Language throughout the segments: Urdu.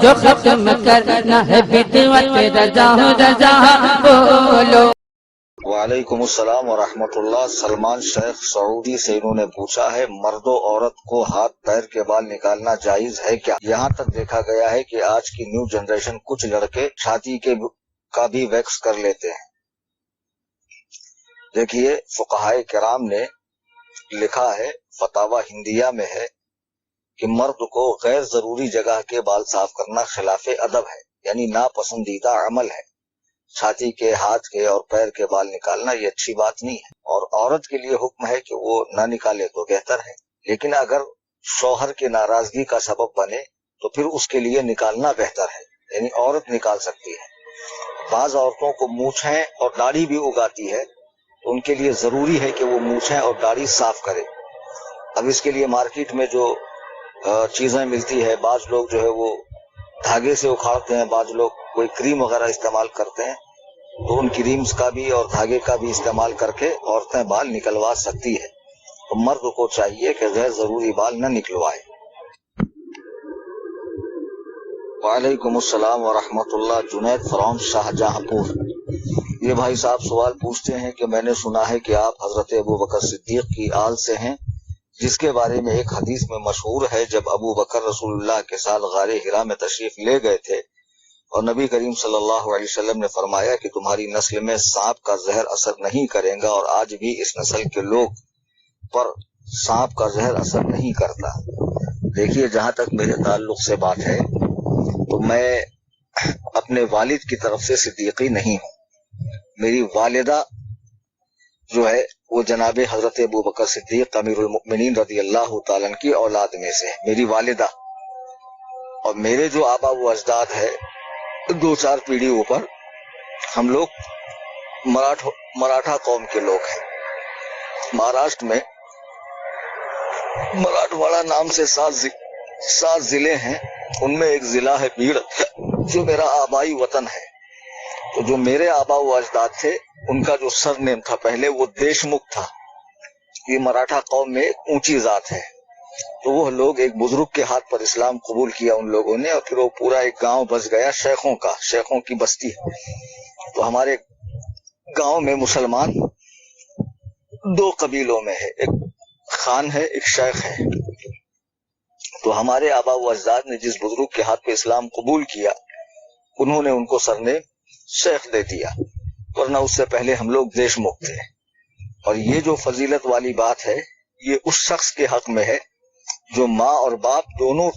جو ختم کرنا ہے بدعت رضا رضا بولو۔ وعلیکم السلام ورحمۃ اللہ۔ سلمان شیخ سعودی سے انہوں نے پوچھا ہے مرد و عورت کو ہاتھ پیر کے بال نکالنا جائز ہے کیا؟ یہاں تک دیکھا گیا ہے کہ آج کی نیو جنریشن کچھ لڑکے چھاتی کا بھی ویکس کر لیتے ہیں۔ دیکھیے فقہائے کرام نے لکھا ہے، فتاوی ہندیہ میں ہے کہ مرد کو غیر ضروری جگہ کے بال صاف کرنا خلاف ادب ہے، یعنی ناپسندیدہ عمل ہے۔ چھاتی کے، ہاتھ کے اور پیر کے بال نکالنا یہ اچھی بات نہیں ہے، اور عورت کے لیے حکم ہے کہ وہ نہ نکالے تو بہتر ہے، لیکن اگر شوہر کی ناراضگی کا سبب بنے تو پھر اس کے لیے نکالنا بہتر ہے، یعنی عورت نکال سکتی ہے۔ بعض عورتوں کو مونچھیں اور داڑھی بھی اگاتی ہے، ان کے لیے ضروری ہے کہ وہ مونچھیں اور داڑھی صاف کرے۔ اب اس کے لیے مارکیٹ میں جو چیزیں ملتی ہے، بعض لوگ جو ہے وہ دھاگے سے اکھاڑتے ہیں، بعض لوگ کوئی کریم وغیرہ استعمال کرتے ہیں، تو ان کریمز کا بھی اور دھاگے کا بھی استعمال کر کے عورتیں بال نکلوا سکتی ہے۔ تو مرد کو چاہیے کہ غیر ضروری بال نہ نکلوائے۔ وعلیکم السلام ورحمۃ اللہ۔ جنید فرام شاہجہاں پور۔ یہ بھائی صاحب سوال پوچھتے ہیں کہ میں نے سنا ہے کہ آپ حضرت ابوبکر صدیق کی آل سے ہیں، جس کے بارے میں ایک حدیث میں مشہور ہے، جب ابو بکر رسول اللہ کے ساتھ غار حرا میں تشریف لے گئے تھے اور نبی کریم صلی اللہ علیہ وسلم نے فرمایا کہ تمہاری نسل میں سانپ کا زہر اثر نہیں کرے گا، اور آج بھی اس نسل کے لوگ پر سانپ کا زہر اثر نہیں کرتا۔ دیکھیے جہاں تک میرے تعلق سے بات ہے تو میں اپنے والد کی طرف سے صدیقی نہیں ہوں۔ میری والدہ جو ہے وہ جناب حضرت ابوبکر صدیق امیر المؤمنین رضی اللہ تعالیٰ عنہ کی اولاد میں سے ہے، میری والدہ۔ اور میرے جو آبا و اجداد ہے، 2-4 پیڑھی اوپر ہم لوگ مراٹھا قوم کے لوگ ہیں۔ مہاراشٹر میں مراٹھواڑہ نام سے 7 ضلع ہیں، ان میں ایک ضلع ہے بیڑ، جو میرا آبائی وطن ہے۔ تو جو میرے آبا و اجداد تھے، ان کا جو سر نیم تھا پہلے وہ دیشمکھ تھا۔ یہ مراٹھا قوم میں ایک اونچی ذات ہے۔ تو وہ لوگ ایک بزرگ کے ہاتھ پر اسلام قبول کیا ان لوگوں نے، اور پھر وہ پورا ایک گاؤں بس گیا شیخوں کی بستی ہے۔ تو ہمارے گاؤں میں مسلمان 2 قبیلوں میں ہے، ایک خان ہے، ایک شیخ ہے۔ تو ہمارے آبا و اجداد نے جس بزرگ کے ہاتھ پہ اسلام قبول کیا، انہوں نے ان کو سرنیم شیخ دے دیا، ورنہ اس سے پہلے ہم لوگ دیشمکھ تھے۔ اور یہ جو فضیلت والی بات ہے، یہ اس شخص کے حق میں ہے جو ماں اور باپ دونوں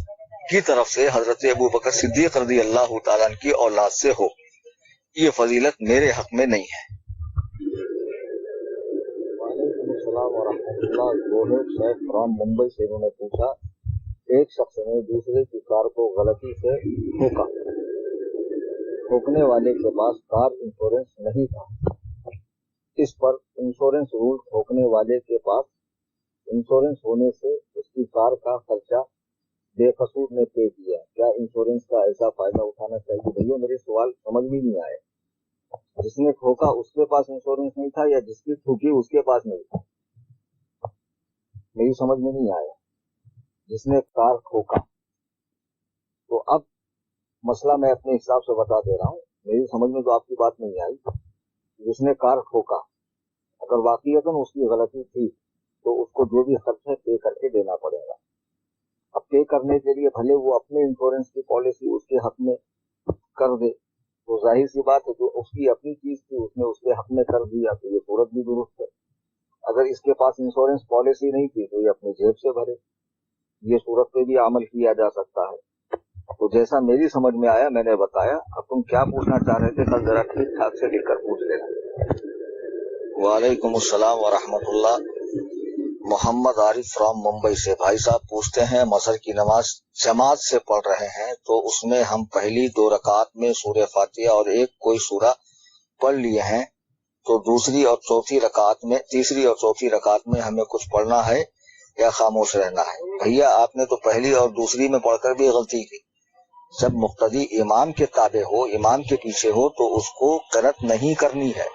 کی طرف سے حضرت ابوبکر صدیق رضی اللہ تعالیٰ عنہ کی اولاد سے ہو۔ یہ فضیلت میرے حق میں نہیں ہے۔ وعلیکم السلام ورحمۃ اللہ۔ گوہر شیخ فرام ممبئی سے انہوں نے پوچھا، ایک شخص نے دوسرے کی کار کو غلطی سے ٹھوکا، ٹھوکنے والے کے پاس کار انشورنس نہیں تھا، اس پر انشورنس رول ٹھوکنے والے کے پاس انشورنس ہونے سے اس کی کار کا خرچہ بے قصور نے پے کیا، کیا انشورنس کا ایسا فائدہ اٹھانا چاہیے؟ بھیا میرے سوال سمجھ میں نہیں آئے، جس نے ٹھوکا اس کے پاس انشورنس نہیں تھا یا جس کی ٹھوکی اس کے پاس نہیں تھا؟ میری سمجھ میں نہیں آیا۔ جس نے کار ٹھوکا، تو اب مسئلہ میں اپنے حساب سے بتا دے رہا ہوں، میری سمجھ میں تو آپ کی بات نہیں آئی۔ جس نے کار ٹھوکا، اگر واقعیتاً اس کی غلطی تھی تو اس کو جو بھی خرچ ہے پے کر کے دینا پڑے گا۔ اب پے کرنے کے لیے بھلے وہ اپنے انشورنس کی پالیسی اس کے حق میں کر دے، تو ظاہر سی بات ہے جو اس کی اپنی چیز تھی اس نے اس کے حق میں کر دیا، تو یہ صورت بھی درست ہے۔ اگر اس کے پاس انشورنس پالیسی نہیں تھی تو یہ اپنی جیب سے بھرے، یہ صورت پہ بھی عمل کیا جا سکتا ہے۔ تو جیسا میری سمجھ میں آیا میں نے بتایا۔ اب تم کیا پوچھنا چاہ رہے تھے کل ذرا ٹھیک ٹھاک سے لکھ کر پوچھ لینا۔ وعلیکم السلام ورحمۃ اللہ۔ محمد عارف فرام ممبئی سے بھائی صاحب پوچھتے ہیں، مظہر کی نماز جماعت سے پڑھ رہے ہیں تو اس میں ہم پہلی 2 رکعات میں سورہ فاتحہ اور ایک کوئی سورہ پڑھ لیے ہیں، تو تیسری اور چوتھی رکعت میں ہمیں کچھ پڑھنا ہے یا خاموش رہنا ہے؟ بھیا آپ نے تو پہلی اور دوسری میں پڑھ کر بھی غلطی کی۔ جب مقتدی امام کے تابع ہو، امام کے پیچھے ہو، تو اس کو قرأت نہیں کرنی ہے،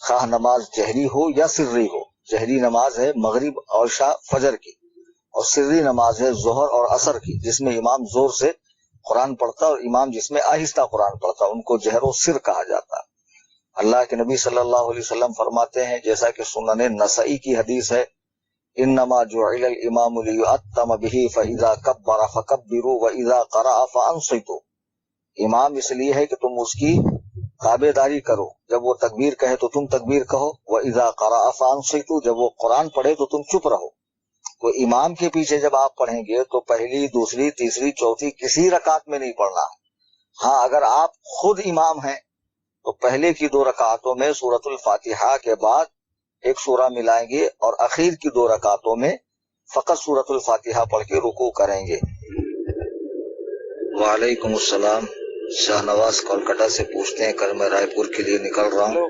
خواہ نماز جہری ہو یا سری ہو۔ جہری نماز ہے مغرب اور عشاء فجر کی، اور سری نماز ہے ظہر اور عصر کی، جس میں امام زور سے قرآن پڑھتا اور امام جس میں آہستہ قرآن پڑھتا، ان کو جہر و سر کہا جاتا ہے۔ اللہ کے نبی صلی اللہ علیہ وسلم فرماتے ہیں، جیسا کہ سنن نسائی کی حدیث ہے، انما جعل الامام لیؤتم به فاذا کبر فکبروا واذا قرأ فانصتوا، امام اس لیے ہے کہ تم اس کی تابع داری کرو، جب وہ تکبیر کہے تو تم تکبیر کہو، واذا قرأ فانصتوا، جب وہ قرآن پڑھے تو تم چپ رہو۔ تو امام کے پیچھے جب آپ پڑھیں گے تو پہلی، دوسری، تیسری، چوتھی کسی رکعت میں نہیں پڑھنا۔ ہاں اگر آپ خود امام ہیں تو پہلے کی 2 رکعتوں میں سورۃ الفاتحہ کے بعد ایک سورہ ملائیں گے اور اخیر کی 2 رکعتوں میں فقط سورۃ الفاتحہ پڑھ کے رکوع کریں گے۔ وعلیکم السلام، شاہ نواز کولکتہ سے پوچھتے ہیں، کل میں رائے پور کے لیے نکل رہا ہوں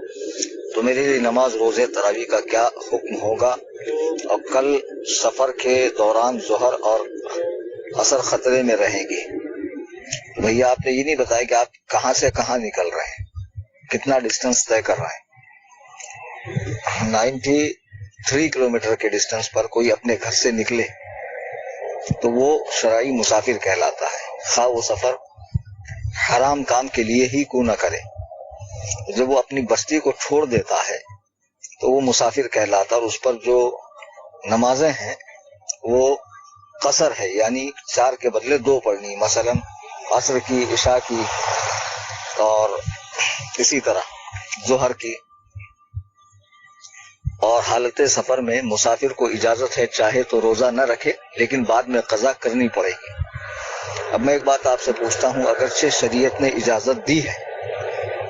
تو میرے لیے نماز روزے تراویح کا کیا حکم ہوگا، اور کل سفر کے دوران ظہر اور عصر خطرے میں رہیں گے۔ بھیا آپ نے یہ نہیں بتایا کہ آپ کہاں سے کہاں نکل رہے ہیں، کتنا ڈسٹنس طے کر رہے ہیں۔ 93 کلومیٹر کے ڈسٹنس پر کوئی اپنے گھر سے نکلے تو وہ شرعی مسافر کہلاتا ہے، خواہ وہ سفر حرام کام کے لیے ہی کیوں نہ کرے۔ جب وہ اپنی بستی کو چھوڑ دیتا ہے تو وہ مسافر کہلاتا ہے، اور اس پر جو نمازیں ہیں وہ قصر ہے، یعنی 4 کے بدلے 2 پڑھنی، مثلا عصر کی، عشاء کی، اور اسی طرح ظہر کی۔ اور حالت سفر میں مسافر کو اجازت ہے چاہے تو روزہ نہ رکھے، لیکن بعد میں قضا کرنی پڑے گی۔ اب میں ایک بات آپ سے پوچھتا ہوں، اگرچہ شریعت نے اجازت دی ہے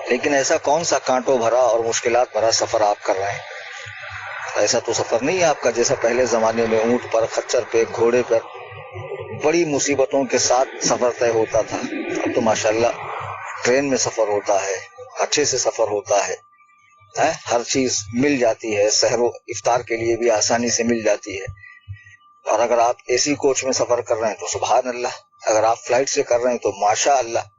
لیکن ایسا کون سا کانٹوں بھرا اور مشکلات بھرا سفر آپ کر رہے ہیں؟ ایسا تو سفر نہیں ہے آپ کا جیسا پہلے زمانے میں اونٹ پر، خچر پہ، گھوڑے پر بڑی مصیبتوں کے ساتھ سفر طے ہوتا تھا۔ اب تو ماشاءاللہ ٹرین میں سفر ہوتا ہے، اچھے سے سفر ہوتا ہے، ہر چیز مل جاتی ہے، سحر و افطار کے لیے بھی آسانی سے مل جاتی ہے۔ اور اگر آپ اے سی کوچ میں سفر کر رہے ہیں تو سبحان اللہ، اگر آپ فلائٹ سے کر رہے ہیں تو ماشاء اللہ۔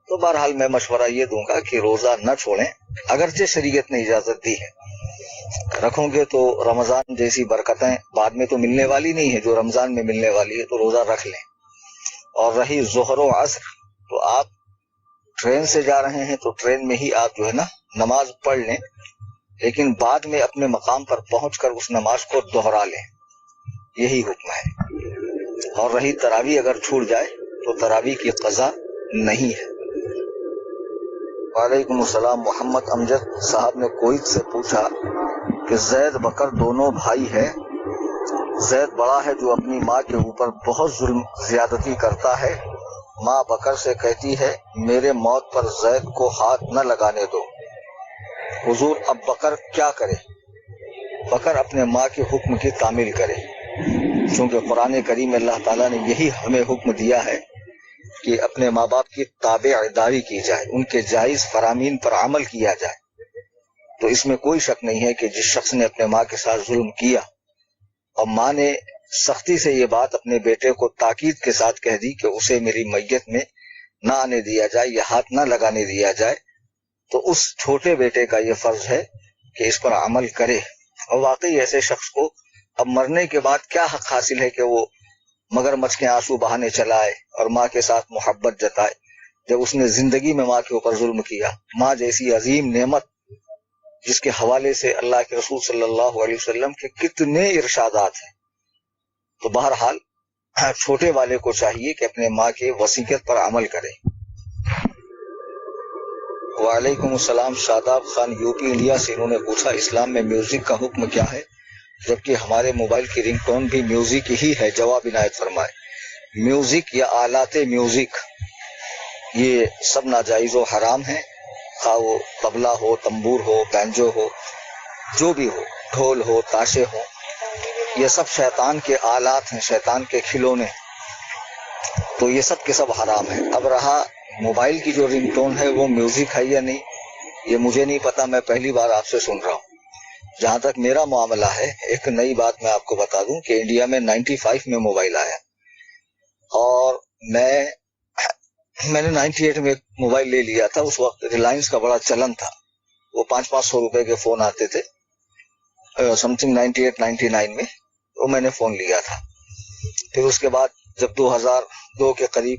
تو بہرحال میں مشورہ یہ دوں گا کہ روزہ نہ چھوڑیں، اگرچہ شریعت نے اجازت دی ہے۔ رکھوں گے تو رمضان جیسی برکتیں بعد میں تو ملنے والی نہیں ہے جو رمضان میں ملنے والی ہے، تو روزہ رکھ لیں۔ اور رہی ظہر و عصر، تو آپ ٹرین سے جا رہے ہیں تو ٹرین میں ہی آپ جو ہے نا نماز پڑھ لیں، لیکن بعد میں اپنے مقام پر پہنچ کر اس نماز کو دوہرا لیں، یہی حکم ہے۔ اور رہی تراویح، اگر چھوٹ جائے تو تراویح کی قضا نہیں ہے۔ وعلیکم السلام، محمد امجد صاحب نے کویت سے پوچھا کہ زید بکر دونوں بھائی ہیں، زید بڑا ہے جو اپنی ماں کے اوپر بہت ظلم زیادتی کرتا ہے، ماں بکر سے کہتی ہے میرے موت پر زید کو ہاتھ نہ لگانے دو، حضور اب بکر کیا کرے؟ بکر اپنے ماں کے حکم کی تعمیل کرے، چونکہ قرآن کریم میں اللہ تعالیٰ نے یہی ہمیں حکم دیا ہے کہ اپنے ماں باپ کی تابع داری کی جائے، ان کے جائز فرامین پر عمل کیا جائے۔ تو اس میں کوئی شک نہیں ہے کہ جس شخص نے اپنے ماں کے ساتھ ظلم کیا اور ماں نے سختی سے یہ بات اپنے بیٹے کو تاکید کے ساتھ کہہ دی کہ اسے میری میت میں نہ آنے دیا جائے یا ہاتھ نہ لگانے دیا جائے، تو اس چھوٹے بیٹے کا یہ فرض ہے کہ اس پر عمل کرے۔ اور واقعی ایسے شخص کو اب مرنے کے بعد کیا حق حاصل ہے کہ وہ مگر مچھ کے آنسو بہانے چلائے اور ماں کے ساتھ محبت جتائے، جب اس نے زندگی میں ماں کے اوپر ظلم کیا۔ ماں جیسی عظیم نعمت جس کے حوالے سے اللہ کے رسول صلی اللہ علیہ وسلم کے کتنے ارشادات ہیں۔ تو بہرحال چھوٹے والے کو چاہیے کہ اپنے ماں کے وصیت پر عمل کرے۔ وعلیکم السلام، Shadab Khan U P India سے، انہوں نے پوچھا اسلام میں میوزک کا حکم کیا ہے، جبکہ ہمارے موبائل کی رنگ ٹون بھی میوزک ہی ہے؟ جواب عنایت فرمائے۔ میوزک یا آلات میوزک یہ سب ناجائز و حرام ہیں، خواہ وہ طبلہ ہو، تنبور ہو، بینجو ہو، جو بھی ہو، ڈھول ہو، تاشے ہو، یہ سب شیطان کے آلات ہیں، شیطان کے کھلونے، تو یہ سب کے سب حرام ہیں۔ اب رہا موبائل کی جو رنگ ٹون ہے وہ میوزک ہے یا نہیں، یہ مجھے نہیں پتا، میں پہلی بار آپ سے سن رہا ہوں۔ جہاں تک میرا معاملہ ہے، ایک نئی بات میں آپ کو بتا دوں کہ انڈیا میں 95 میں موبائل آیا، اور میں نے 98 میں موبائل لے لیا تھا۔ اس وقت ریلائنس کا بڑا چلن تھا، وہ 500 روپے کے فون آتے تھے، سم تھنگ 98-99 میں، تو میں نے فون لیا تھا۔ پھر اس کے بعد جب 2002 کے قریب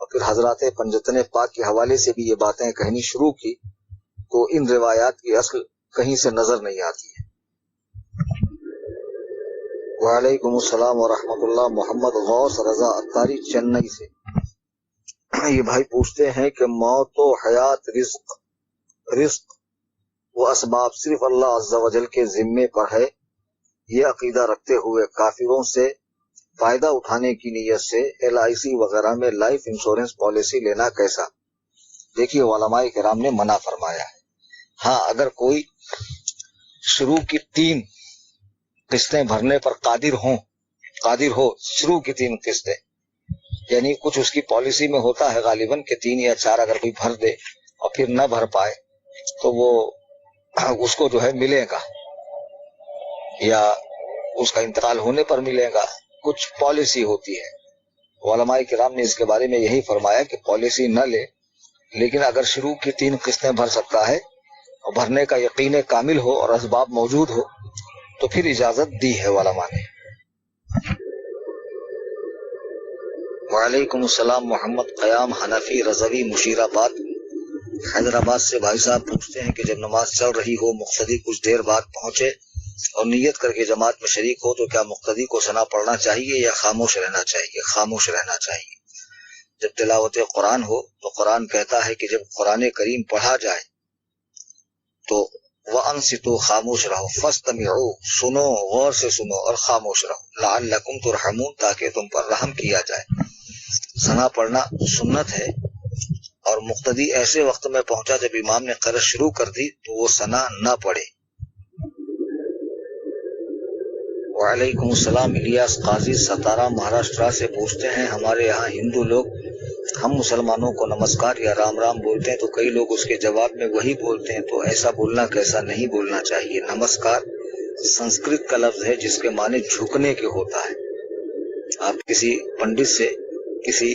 اور پھر حضرات پنجتن پاک کے حوالے سے بھی یہ باتیں کہنی شروع کی تو ان روایات کی اصل کہیں سے نظر نہیں آتی ہے۔ وعلیکم السلام ورحمۃ اللہ۔ محمد غوث رضا اتاری چنئی سے یہ بھائی پوچھتے ہیں کہ موت و حیات، رزق و اسباب صرف اللہ عز و جل کے ذمے پر ہے، یہ عقیدہ رکھتے ہوئے کافروں سے فائدہ اٹھانے کی نیت سے LIC وغیرہ میں لائف انشورنس پالیسی لینا کیسا؟ دیکھیے علماء کرام نے منع فرمایا ہے۔ ہاں اگر کوئی شروع کی 3 قسطیں بھرنے پر قادر ہو شروع کی 3 قسطیں، یعنی کچھ اس کی پالیسی میں ہوتا ہے غالباً کہ 3 یا 4 اگر کوئی بھر دے اور پھر نہ بھر پائے تو وہ اس کو جو ہے ملے گا، یا اس کا انتقال ہونے پر ملے گا، کچھ پالیسی ہوتی ہے۔ علماء کرام نے اس کے بارے میں یہی فرمایا کہ پالیسی نہ لے، لیکن اگر شروع کی 3 قسطیں بھر سکتا ہے اور بھرنے کا یقین کامل ہو اور اسباب موجود ہو تو پھر اجازت دی ہے علماء نے۔ وعلیکم السلام۔ محمد قیام حنفی رضوی مشیر آباد حیدرآباد سے بھائی صاحب پوچھتے ہیں کہ جب نماز چل رہی ہو، مقتدی کچھ دیر بعد پہنچے اور نیت کر کے جماعت میں شریک ہو تو کیا مقتدی کو ثنا پڑھنا چاہیے یا خاموش رہنا چاہیے؟ خاموش رہنا چاہیے۔ جب تلاوت قرآن ہو تو قرآن کہتا ہے کہ جب قرآن کریم پڑھا جائے تو وَأَنصِتُوا خاموش رہو، فَاسْتَمِعُوا سنو، غور سے سنو اور خاموش رہو، لَعَلَّكُمْ تُرْحَمُونَ تاکہ تم پر رحم کیا جائے۔ ثنا پڑھنا سنت ہے، اور مقتدی ایسے وقت میں پہنچا جب امام نے قرأت شروع کر دی تو وہ ثنا نہ پڑھے۔ وعلیکم السلام۔ الیاس قاضی ستارہ مہاراشٹرا سے پوچھتے ہیں ہمارے یہاں ہندو لوگ ہم مسلمانوں کو نمسکار یا رام رام بولتے ہیں تو کئی لوگ اس کے جواب میں وہی بولتے ہیں، تو ایسا بولنا کیسا؟ نہیں بولنا چاہیے۔ نمسکار سنسکرت کا لفظ ہے جس کے معنی جھکنے کے ہوتا ہے۔ آپ کسی پنڈت سے، کسی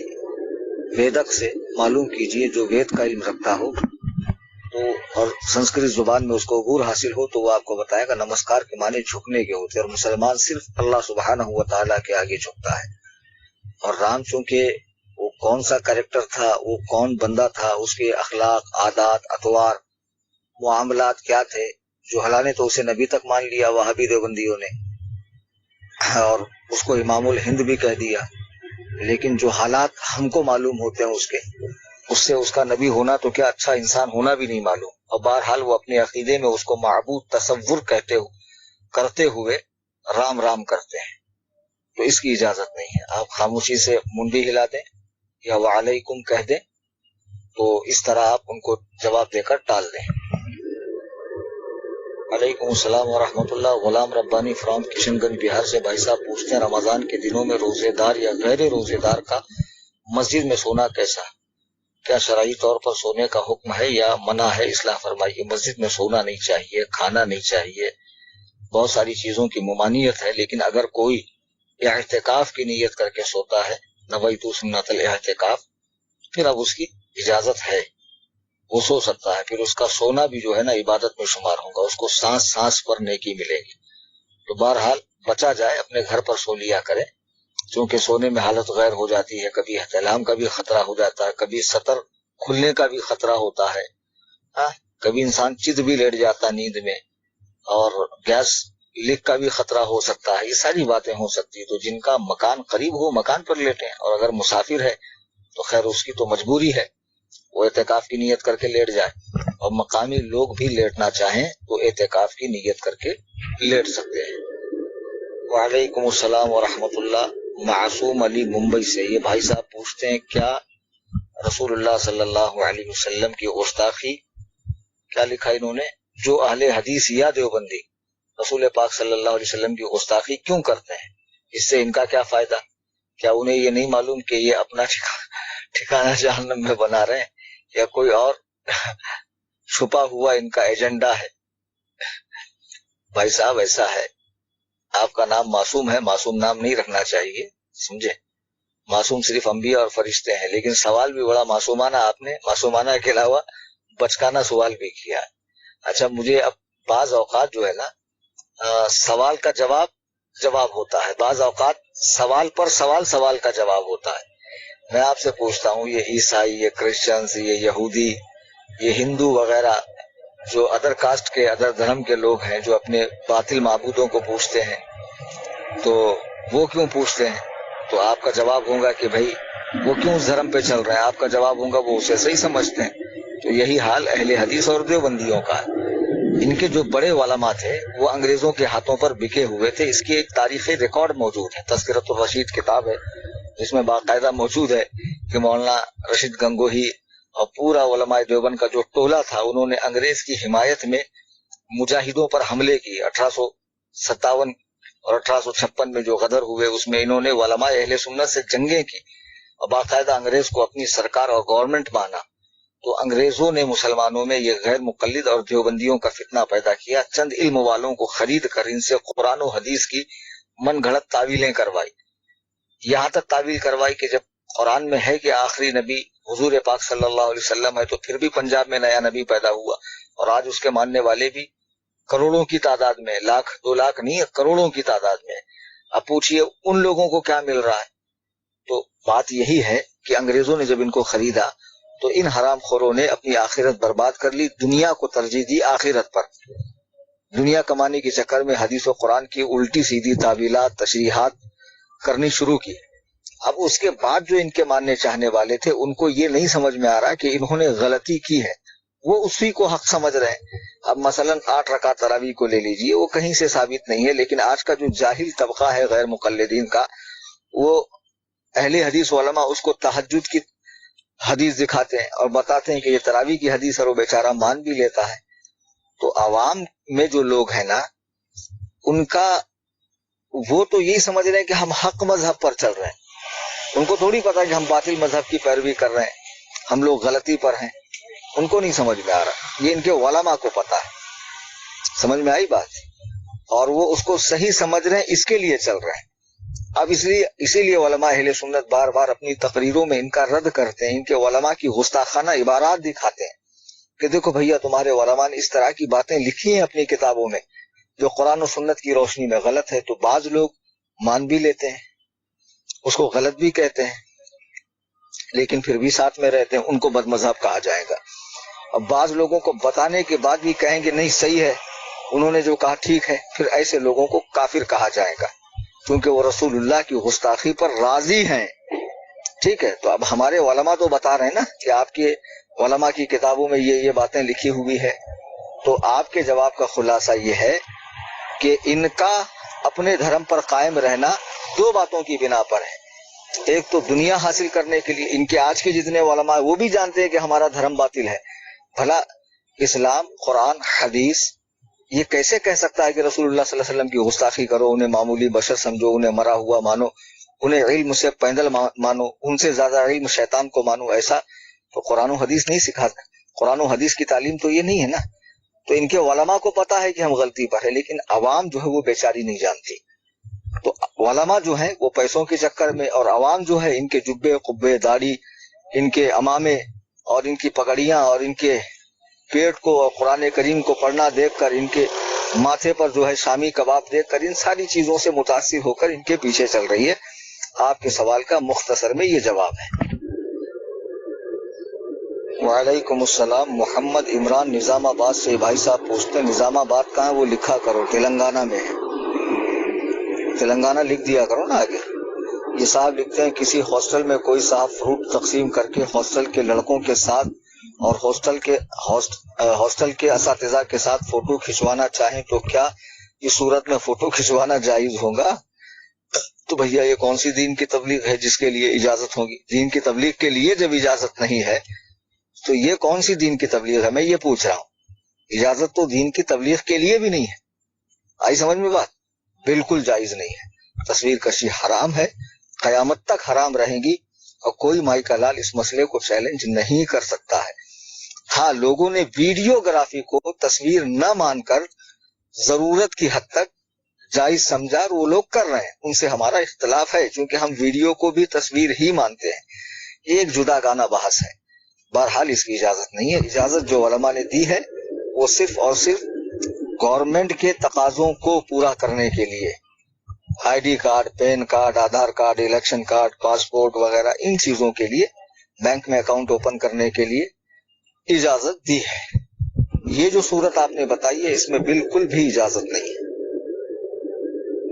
ویدک سے معلوم کیجئے جو وید کا علم رکھتا ہو تو اور سنسکرت زبان میں اس کو عبور حاصل ہو تو وہ آپ کو بتائے گا نمسکار کے معنی جھکنے کے ہوتے ہیں، اور مسلمان صرف اللہ سبحانہ و تعالیٰ کے آگے جھکتا ہے۔ اور رام چونکہ وہ کون سا کریکٹر تھا، وہ کون بندہ تھا، اس کے اخلاق، عادات، اطوار، معاملات کیا تھے، جو حالانہ تو اسے نبی تک مان لیا وہابی دیوبندیوں نے، اور اس کو امام الہند بھی کہہ دیا، لیکن جو حالات ہم کو معلوم ہوتے ہیں اس سے اس کا نبی ہونا تو کیا اچھا انسان ہونا بھی نہیں معلوم، اور بہرحال وہ اپنے عقیدے میں اس کو معبود تصور کرتے ہوئے رام رام کرتے ہیں، تو اس کی اجازت نہیں ہے۔ آپ خاموشی سے منڈی ہلا دیں یا وعلیکم کہہ دیں، تو اس طرح آپ ان کو جواب دے کر ٹال دیں۔ وعلیکم السلام ورحمۃ اللہ۔ غلام ربانی فرام کشن گنج بہار سے بھائی صاحب پوچھتے ہیں رمضان کے دنوں میں روزے دار یا غیر روزے دار کا مسجد میں سونا کیسا؟ کیا شرعی طور پر سونے کا حکم ہے یا منع ہے؟ اصلاح فرمائیے۔ مسجد میں سونا نہیں چاہیے، کھانا نہیں چاہیے، بہت ساری چیزوں کی ممانعت ہے، لیکن اگر کوئی اعتکاف کی نیت کر کے سوتا ہے، نویت سنت الاعتکاف، پھر اب اس کی اجازت ہے، وہ سو سکتا ہے، پھر اس کا سونا بھی جو ہے نا عبادت میں شمار ہوگا، اس کو سانس سانس پر نیکی ملے گی۔ تو بہرحال بچا جائے، اپنے گھر پر سو لیا کرے، چونکہ سونے میں حالت غیر ہو جاتی ہے، کبھی احتلام کا بھی خطرہ ہو جاتا ہے، کبھی سطر کھلنے کا بھی خطرہ ہوتا ہے، کبھی انسان چت بھی لیٹ جاتا نیند میں، اور گیس لیک کا بھی خطرہ ہو سکتا ہے، یہ ساری باتیں ہو سکتی ہیں۔ تو جن کا مکان قریب ہو مکان پر لیٹیں، اور اگر مسافر ہے تو خیر اس کی تو مجبوری ہے، وہ اعتکاف کی نیت کر کے لیٹ جائے، اور مقامی لوگ بھی لیٹنا چاہیں تو اعتکاف کی نیت کر کے لیٹ سکتے ہیں۔ وعلیکم السلام ورحمۃ اللہ۔ معصوم علی ممبئی سے یہ بھائی صاحب پوچھتے ہیں کیا رسول اللہ صلی اللہ علیہ وسلم کی گستاخی، کیا لکھا انہوں نے، جو اہل حدیث یا دیوبندی رسول پاک صلی اللہ علیہ وسلم کی گستاخی کیوں کرتے ہیں، اس سے ان کا کیا فائدہ؟ کیا انہیں یہ نہیں معلوم کہ یہ اپنا ٹھکانہ جہنم میں بنا رہے ہیں، یا کوئی اور چھپا ہوا ان کا ایجنڈا ہے؟ بھائی صاحب ایسا ہے، آپ کا نام معصوم ہے، معصوم نام نہیں رکھنا چاہیے، سمجھے؟ معصوم صرف انبیاء اور فرشتے ہیں، لیکن سوال بھی بڑا معصومانہ آپ نے، معصومانہ کے علاوہ بچکانہ سوال بھی کیا ہے۔ اچھا، مجھے اب بعض اوقات جو ہے نا سوال کا جواب ہوتا ہے، بعض اوقات سوال پر سوال کا جواب ہوتا ہے، میں آپ سے پوچھتا ہوں، یہ عیسائی، یہ کرسچنز، یہ یہودی، یہ ہندو وغیرہ جو ادر کاسٹ کے، ادر دھرم کے لوگ ہیں، جو اپنے باطل معبودوں کو پوجتے ہیں، تو وہ کیوں پوچھتے ہیں؟ تو آپ کا جواب ہوگا کہ بھائی وہ کیوں اس دھرم پہ چل رہے ہیں؟ آپ کا جواب ہوگا وہ اسے صحیح سمجھتے ہیں۔ تو یہی حال اہل حدیث اور دیوبندیوں کا ہے۔ ان کے جو بڑے علماء تھے وہ انگریزوں کے ہاتھوں پر بکے ہوئے تھے۔ اس کی ایک تاریخی ریکارڈ موجود ہے، تذکرۃ الرشید کتاب ہے، جس میں باقاعدہ موجود ہے کہ مولانا رشید گنگوہی اور پورا علماء دیوبند کا جو ٹولہ تھا، انہوں نے انگریز کی حمایت میں مجاہدوں پر حملے کی۔ 1857 اور 1856 میں جو غدر ہوئے، اس میں انہوں نے علماء اہل سنت سے جنگیں کی اور باقاعدہ انگریز کو اپنی سرکار اور گورنمنٹ مانا۔ تو انگریزوں نے مسلمانوں میں یہ غیر مقلد اور دیوبندیوں کا فتنہ پیدا کیا، چند علم والوں کو خرید کر ان سے قرآن و حدیث کی من گھڑت تعویلیں کروائی، یہاں تک تعویل کروائی کہ جب قرآن میں ہے کہ آخری نبی حضور پاک صلی اللہ علیہ وسلم ہے، تو پھر بھی پنجاب میں نیا نبی پیدا ہوا، اور آج اس کے ماننے والے بھی کروڑوں کی تعداد میں، لاکھ 2 لاکھ نہیں، کروڑوں کی تعداد میں۔ اب پوچھئے ان لوگوں کو کیا مل رہا ہے؟ تو بات یہی ہے کہ انگریزوں نے جب ان کو خریدا تو ان حرام خوروں نے اپنی آخرت برباد کر لی، دنیا کو ترجیح دی آخرت پر۔ دنیا کمانے کے چکر میں حدیث و قرآن کی الٹی سیدھی تعویلات، تشریحات کرنی شروع کی۔ اب اس کے بعد جو ان کے ماننے چاہنے والے تھے، ان کو یہ نہیں سمجھ میں آ رہا کہ انہوں نے غلطی کی ہے، وہ اسی کو حق سمجھ رہے ہیں۔ اب مثلا 8 رکعت تراویح کو لے لیجئے، وہ کہیں سے ثابت نہیں ہے، لیکن آج کا جو جاہل طبقہ ہے غیر مقلدین کا، وہ اہل حدیث علماء اس کو تہجد کی حدیث دکھاتے ہیں اور بتاتے ہیں کہ یہ تراویح کی حدیث ہے، وہ بیچارہ مان بھی لیتا ہے۔ تو عوام میں جو لوگ ہیں نا، ان کا وہ تو یہی سمجھ رہے ہیں کہ ہم حق مذہب پر چل رہے ہیں، ان کو تھوڑی پتا کہ ہم باطل مذہب کی پیروی کر رہے ہیں، ہم لوگ غلطی پر ہیں، ان کو نہیں سمجھ میں آ رہا، یہ ان کے علماء کو پتا ہے۔ سمجھ میں آئی بات؟ اور وہ اس کو صحیح سمجھ رہے ہیں، اس کے لیے چل رہے ہیں۔ اب اسی لیے علماء اہل سنت بار بار اپنی تقریروں میں ان کا رد کرتے ہیں، ان کے علماء کی گستاخانہ عبارات دکھاتے ہیں کہ دیکھو بھیا، تمہارے علماء نے اس طرح کی باتیں لکھی ہیں اپنی کتابوں میں جو قرآن و سنت کی روشنی میں غلط ہے، تو بعض لوگ مان بھی لیتے ہیں، اس کو غلط بھی کہتے ہیں، لیکن پھر بھی ساتھ میں رہتے ہیں، ان کو بد مذہب کہا جائے گا۔ اب بعض لوگوں کو بتانے کے بعد بھی کہیں گے نہیں صحیح ہے، انہوں نے جو کہا ٹھیک ہے، پھر ایسے لوگوں کو کافر کہا جائے گا، کیونکہ وہ رسول اللہ کی گستاخی پر راضی ہیں۔ ٹھیک ہے، تو اب ہمارے علماء تو بتا رہے ہیں نا کہ آپ کے علماء کی کتابوں میں یہ باتیں لکھی ہوئی ہے، تو آپ کے جواب کا خلاصہ یہ ہے کہ ان کا اپنے دھرم پر قائم رہنا 2 باتوں کی بنا پر ہے۔ ایک تو دنیا حاصل کرنے کے لیے، ان کے آج کے جتنے علماء وہ بھی جانتے ہیں کہ ہمارا دھرم باطل ہے، بھلا اسلام، قرآن، حدیث یہ کیسے کہہ سکتا ہے کہ رسول اللہ صلی اللہ علیہ وسلم کی گستاخی کرو، انہیں معمولی بشر سمجھو، انہیں مرا ہوا مانو، انہیں علم سے پیندل مانو، ان سے زیادہ علم شیطان کو مانو؟ ایسا تو قرآن و حدیث نہیں سکھاتا، قرآن و حدیث کی تعلیم تو یہ نہیں ہے نا۔ تو ان کے علماء کو پتا ہے کہ ہم غلطی پر ہے، لیکن عوام جو ہے وہ بیچاری نہیں جانتی۔ تو علماء جو ہیں وہ پیسوں کے چکر میں، اور عوام جو ہے ان کے جبے، قبے، داڑھی، ان کے امامے اور ان کی پگڑیاں اور ان کے پیٹ کو اور قرآن کریم کو پڑھنا دیکھ کر، ان کے ماتھے پر جو ہے شامی کباب دیکھ کر، ان ساری چیزوں سے متاثر ہو کر ان کے پیچھے چل رہی ہے۔ آپ کے سوال کا مختصر میں یہ جواب ہے۔ وعلیکم السلام۔ محمد عمران نظام آباد سے بھائی صاحب پوچھتے ہیں نظام آباد کہاں ہے؟ وہ لکھا کرو، تلنگانہ میں ہے، تلنگانہ لکھ دیا کرو نا آگے۔ یہ صاحب لکھتے ہیں کسی ہاسٹل میں کوئی صاحب فروٹ تقسیم کر کے ہاسٹل کے لڑکوں کے ساتھ اور ہاسٹل کے اساتذہ کے ساتھ فوٹو کھنچوانا چاہیں تو کیا اس صورت میں فوٹو کھنچوانا جائز ہوگا؟ تو بھیا یہ کون سی دین کی تبلیغ ہے جس کے لیے اجازت ہوگی؟ دین کی تبلیغ کے لیے جب اجازت نہیں ہے تو یہ کون سی دین کی تبلیغ ہے؟ میں یہ پوچھ رہا ہوں۔ اجازت تو دین کی تبلیغ کے لیے بھی نہیں ہے۔ آئی سمجھ میں بات؟ بالکل جائز نہیں ہے۔ تصویر کشی حرام ہے، قیامت تک حرام رہیں گی، اور کوئی مائی کا لال اس مسئلے کو چیلنج نہیں کر سکتا ہے۔ ہاں، لوگوں نے ویڈیوگرافی کو تصویر نہ مان کر ضرورت کی حد تک جائز سمجھا، اور وہ لوگ کر رہے ہیں، ان سے ہمارا اختلاف ہے، چونکہ ہم ویڈیو کو بھی تصویر ہی مانتے ہیں۔ ایک جدا گانا بحث ہے۔ بہرحال اس کی اجازت نہیں ہے۔ اجازت جو علماء نے دی ہے وہ صرف اور صرف گورنمنٹ کے تقاضوں کو پورا کرنے کے لیے، ID card, PAN card, Aadhaar card, election card, passport وغیرہ ان چیزوں کے لیے بینک میں اکاؤنٹ اوپن کرنے کے لیے اجازت دی ہے۔ یہ جو صورت آپ نے بتائی ہے اس میں بالکل بھی اجازت نہیں ہے۔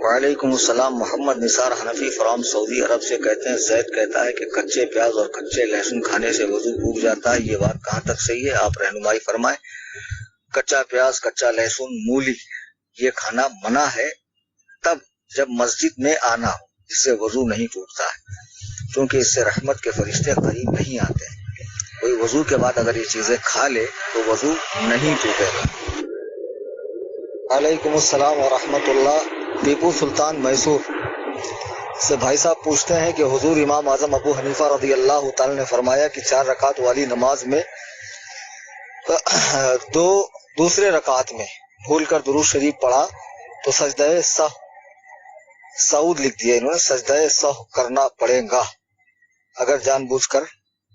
وعلیکم السلام، محمد نثار حنفی فرام سعودی عرب سے کہتے ہیں زید کہتا ہے کہ کچے پیاز اور کچے لہسن کھانے سے وضو ٹوٹ جاتا ہے، یہ بات کہاں تک صحیح ہے؟ آپ رہنمائی فرمائیں۔ کچا پیاز، کچا لہسن، مولی یہ کھانا منع ہے تب جب مسجد میں آنا ہو، اس سے وضو نہیں ٹوٹتا ہے، کیونکہ اس سے رحمت کے فرشتے قریب نہیں آتے ہیں۔ کوئی وضو کے بعد اگر یہ چیزیں کھا لے تو وضو نہیں ٹوٹے گا۔ وعلیکم السلام ورحمۃ اللہ، ٹیپو سلطان میسور سے بھائی صاحب پوچھتے ہیں کہ حضور امام اعظم ابو حنیفہ رضی اللہ تعالی نے فرمایا کہ 4 رکعت والی نماز میں دوسرے رکعت میں بھول کر درود شریف پڑھا تو سجدہ سعود لکھ دیا انہوں نے، سجدہ سہو کرنا پڑے گا، اگر جان بوجھ کر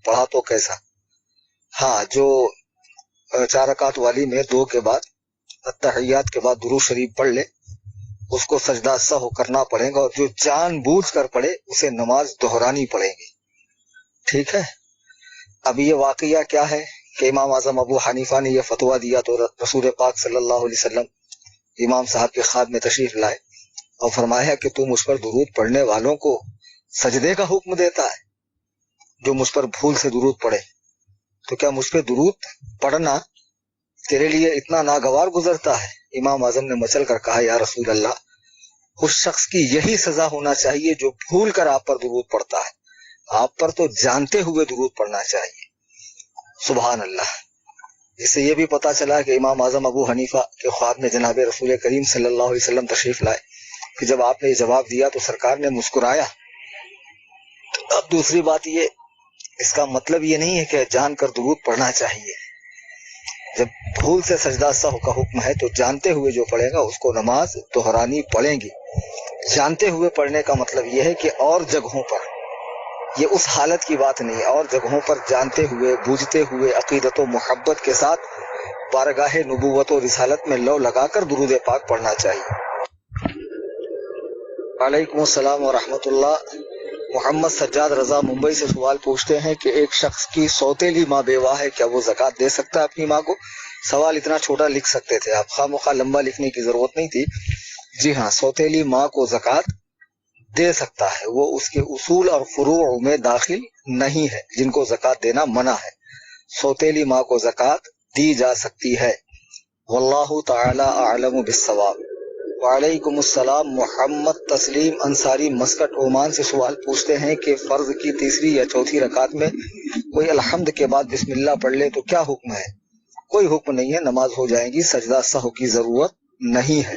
پڑھا تو کیسا؟ ہاں، جو 4 رکعت والی میں 2 کے بعد التحیات کے بعد درود شریف پڑھ لے اس کو سجدہ سہو کرنا پڑے گا، اور جو جان بوجھ کر پڑھے اسے نماز دہرانی پڑے گی۔ ٹھیک ہے، اب یہ واقعہ کیا ہے کہ امام اعظم ابو حنیفہ نے یہ فتویٰ دیا تو رسول پاک صلی اللہ علیہ وسلم امام صاحب کے خواب میں تشریف لائے اور فرمایا کہ تم مجھ پر درود پڑھنے والوں کو سجدے کا حکم دیتا ہے، جو مجھ پر بھول سے درود پڑھے، تو کیا مجھ پہ درود پڑھنا تیرے لیے اتنا ناگوار گزرتا ہے؟ امام اعظم نے مچل کر کہا یا رسول اللہ، اس شخص کی یہی سزا ہونا چاہیے جو بھول کر آپ پر درود پڑھتا ہے، آپ پر تو جانتے ہوئے درود پڑھنا چاہیے۔ سبحان اللہ۔ اس سے یہ بھی پتا چلا کہ امام اعظم ابو حنیفہ کے خواب میں جناب رسول کریم صلی اللہ علیہ وسلم تشریف لائے کہ جب آپ نے یہ جواب دیا تو سرکار نے مسکرایا۔ اب دوسری بات یہ، اس کا مطلب یہ نہیں ہے کہ جان کر درود پڑھنا چاہیے، جب بھول سے سجدہ سہو کا حکم ہے تو جانتے ہوئے جو پڑھے گا اس کو نماز دہرانی پڑیں گی۔ جانتے ہوئے پڑھنے کا مطلب یہ ہے کہ اور جگہوں پر، یہ اس حالت کی بات نہیں ہے، اور جگہوں پر جانتے ہوئے بوجھتے ہوئے عقیدت و محبت کے ساتھ بارگاہ نبوت و رسالت میں لو لگا کر درود پاک پڑھنا چاہیے۔ وعلیکم السلام ورحمۃ اللہ، محمد سجاد رضا ممبئی سے سوال پوچھتے ہیں کہ ایک شخص کی سوتیلی ماں بیوہ ہے، کیا وہ زکوٰۃ دے سکتا ہے اپنی ماں کو؟ سوال اتنا چھوٹا لکھ سکتے تھے آپ، خواہ مخواہ لمبا لکھنے کی ضرورت نہیں تھی۔ جی ہاں، سوتیلی ماں کو زکوٰۃ دے سکتا ہے، وہ اس کے اصول اور فروع میں داخل نہیں ہے جن کو زکوٰۃ دینا منع ہے۔ سوتیلی ماں کو زکوٰۃ دی جا سکتی ہے، واللہ تعالی اعلم بالصواب۔ وعلیکم السلام، محمد تسلیم انصاری مسکٹ عمان سے سوال پوچھتے ہیں کہ فرض کی تیسری یا چوتھی رکعت میں کوئی الحمد کے بعد بسم اللہ پڑھ لے تو کیا حکم ہے؟ کوئی حکم نہیں ہے، نماز ہو جائے گی، سجدہ سہو کی ضرورت نہیں ہے۔